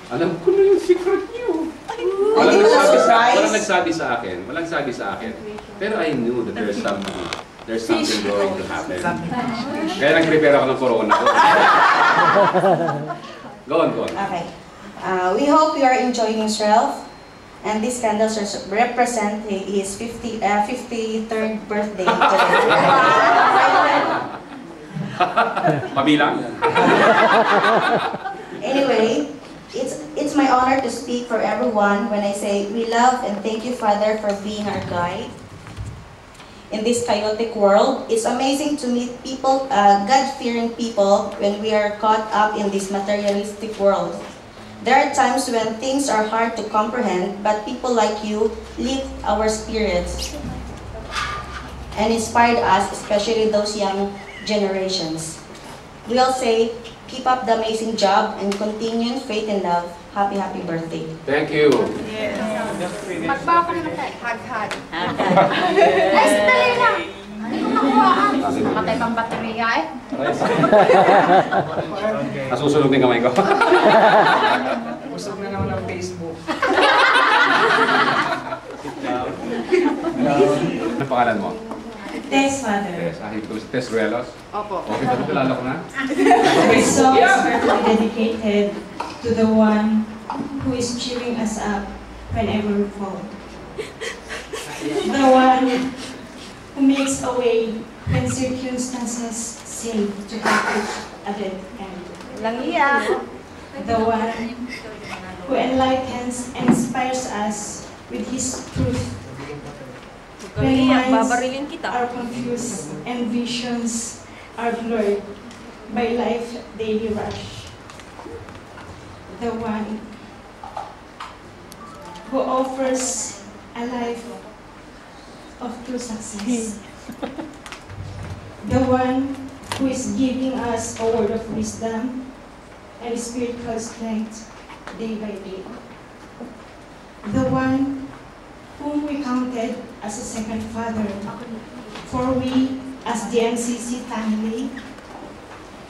Alam ko na yung secret niyo. Walang nagsabi sa akin. Pero I knew that there's something going to happen. Kaya nag-prepare ako ng corona ko. Go on. Okay. We hope you are enjoying yourself. And these candles represent his 53rd birthday today. Pabilang? Anyway, it's my honor to speak for everyone when I say we love and thank you, Father, for being our guide. In this chaotic world, it's amazing to meet people, God-fearing people, when we are caught up in this materialistic world. There are times when things are hard to comprehend, but people like you lift our spirits and inspired us, especially those young generations. We'll say, keep up the amazing job and continue faith and love. Happy birthday. Thank you. Yes. Magbawa ka naman tayo. Hag. Ay, sandali lang. Hindi ko makuhaan. Matay pang baterya eh. Nasusunog din kamay ko. Usog na naman ang Facebook. Ano pangalan mo? Thanks, Father. Tess Ruelos? Opo. Okay, kilala ko na. This song is dedicated to the one who is cheering us up whenever we fall. The one who makes a way when circumstances seem to have reached a dead end. The one who enlightens and inspires us with his truth. When minds are confused and visions are blurred by life's daily rush. The one who offers a life of true success. The one who is giving us a word of wisdom and spiritual strength day by day. The one whom we counted as a second father, for we, as the MCC family,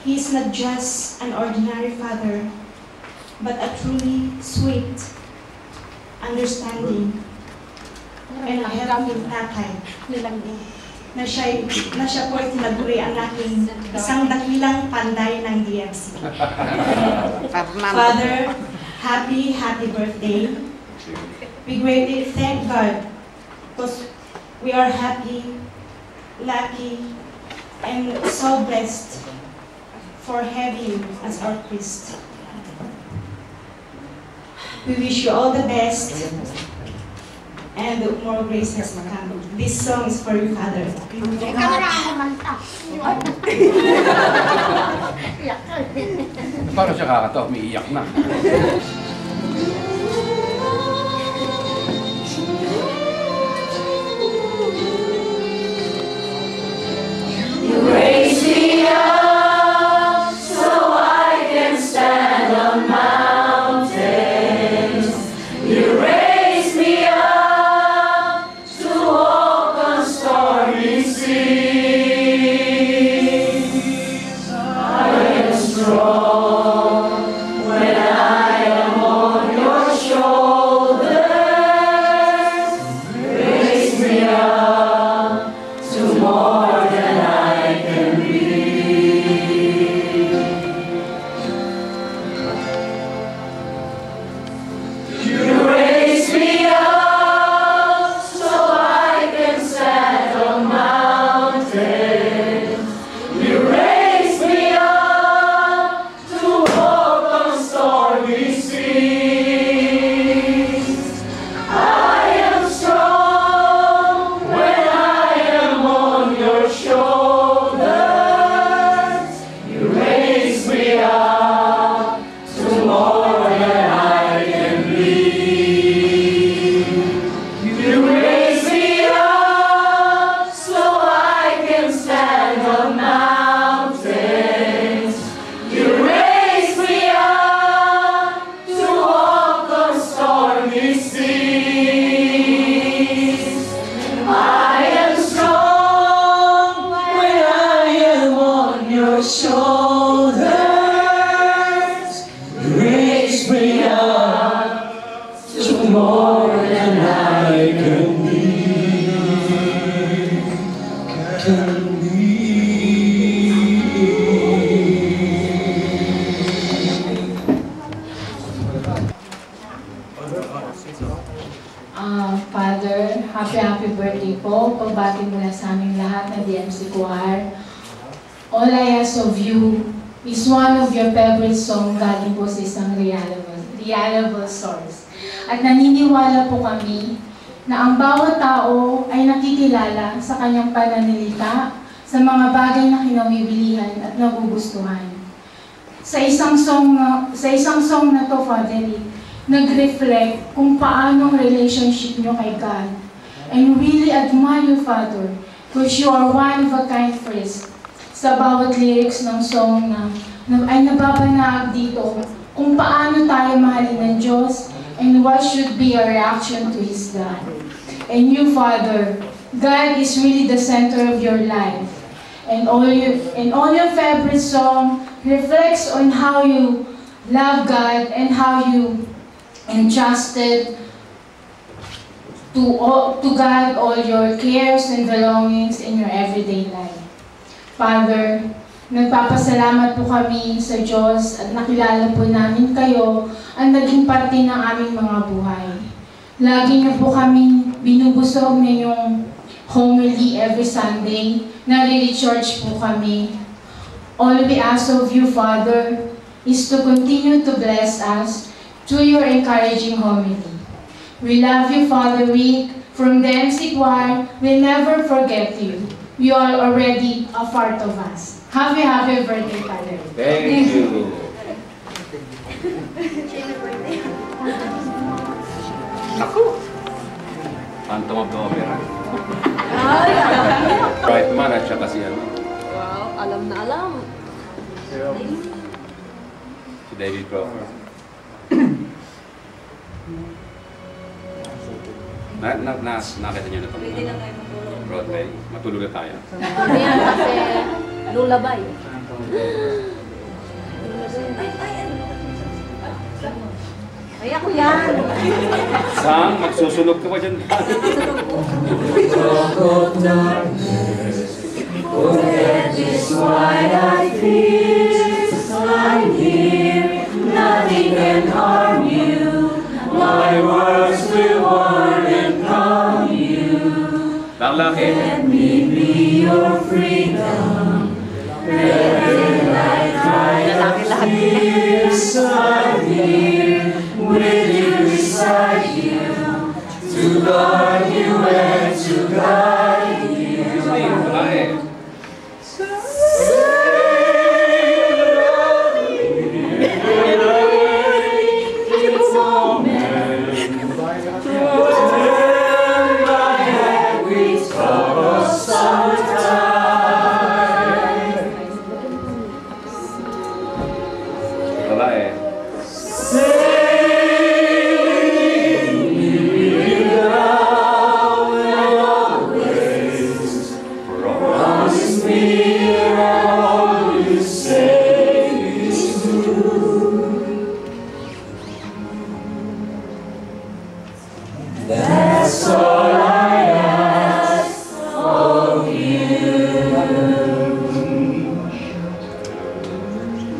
he is not just an ordinary father, but a truly sweet, understanding, and helping tatay, na siya po ay tinaguri ang aking isang dakilang panday ng DMC. Father, happy birthday. We greatly thank God because we are happy, lucky, and so blessed for having you as our priest. We wish you all the best and more graces to come. This song is for you, Father. Paano siya kakatawa? Umiiyak na. Raise me up so I can stand on mountains. You raise me up to walk on stormy seas. I am strong when I am me up to more than I can be. Father, happy birthday po. Pagbati mula sa aming lahat na DMC Choir. All I ask of you is one of your favorite song galing po sa isang reliable source. At naniniwala po kami na ang bawat tao ay nakikilala sa kanyang pananalita, sa mga bagay na kinawiwilihan at nagugustuhan. Sa isang song na to, Father, nag-reflect kung paano ang relationship nyo kay God. And really admire you, Father, because you are one of a kind first. Sa bawat lyrics ng song na ay nababanag dito kung paano tayo mahalin ng Diyos and what should be our reaction to His love. And you, Father, God is really the center of your life. And all your favorite song reflects on how you love God and how you entrusted to God all your cares and belongings in your everyday life. Father, nagpapasalamat po kami sa Diyos at nakilala po namin kayo ang naging parte ng aming mga buhay. Lagi niyo po kami binubusog na yung homily every Sunday, nare-recharge po kami. All we ask of you, Father, is to continue to bless us through your encouraging homily. We love you, Father Rick. From the MC Choir, we'll never forget you. You are already a part of us. Happy birthday, Father. Thank you. Naku! Phantom of the Opera. Right man at saka si ano. Wow, alam na alam. Si David Crawford. Nakita niyo na ito. Broadway. Matulog na tayo. Hindi yan kasi lulabay. Ay, ako yan. Sang, magsusunog ka pa dyan. Talk of darkness, forget this wide-eyed fears. I'm here, nothing can harm you. My words will warn and calm you. Let me be your freedom. Let the light drive your fears. I'm here with you, beside you, to guard you and to guide you. That's all I ask of you.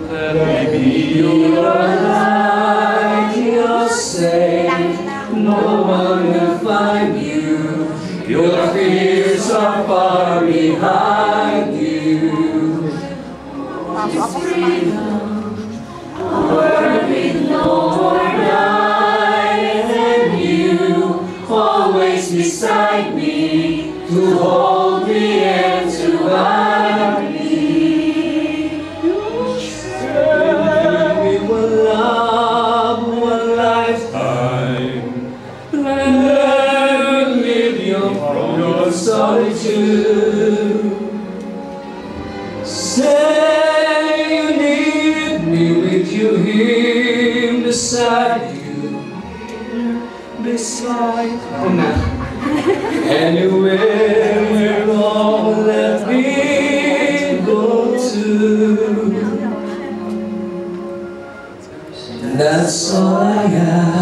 Let me be your light, your safe. No one will find you. Your fears are far behind you. It's freedom, world with no more night, and you always beside me to hold me and to guide me. Share me one love, one lifetime, and live your solitude. Say you need me with you here beside you, beside you. Anywhere we're all let me go to. That's all I got.